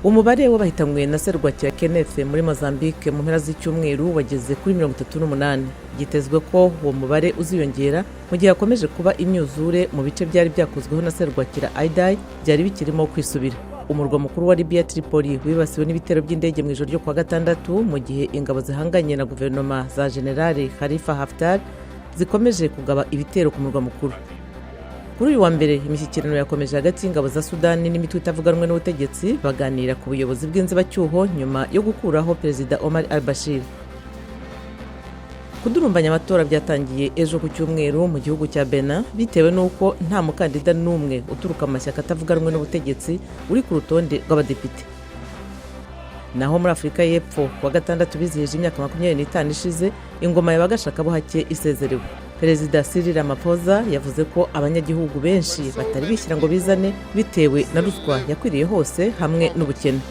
umubare w'abahitanywe na serwakira Kenneth muri Mozambique mu mpera z'icyumweru wageze kuri 38. Gitezwe ko uwo mubare uziyongera mu gihe hakomeje kuba imyuzure mu bice byari byakozweho na serwakira Idai byari bikirimo kwisubira. Umurwa mukuru wa Libya Tripoli wibasiwe n'ibitero by'indege mu ijoro ryo kwa gatandatu, mu gihe ingabo zihanganye na guverinoma za General Khalifa Haftar zikomeje kugaba ibitero ku murwa mukuru. Kuri uyu wa mbere imishyikirano yakomeje hagati y'ingabo za Sudani n'imitwe itavuga rumwe n'ubutegetsi baganira ku buyobozi bw'inzibacyuho nyuma yo gukuraho Perezida Omar al-Bashir. Kudurumbanya amatora byatangiye ejo ku cyumweru mu gihugu cya Benin bitewe n'uko nta mukandida n'umwe uturuka mu mashyaka atavuga rumwe n'ubutegetsi uri ku rutonde rw'abadepite. Naho muri Afurika y'Epfo kuwa gatandatu bizihije imyaka 25 ishize ingoma y'abagashakabuhake isezerewe. Perezida Cyril Ramaphosa yavuze ko abanyagihugu benshi batari bishyira ngo bizane bitewe na ruswa yakwiriye hose hamwe n'ubukene.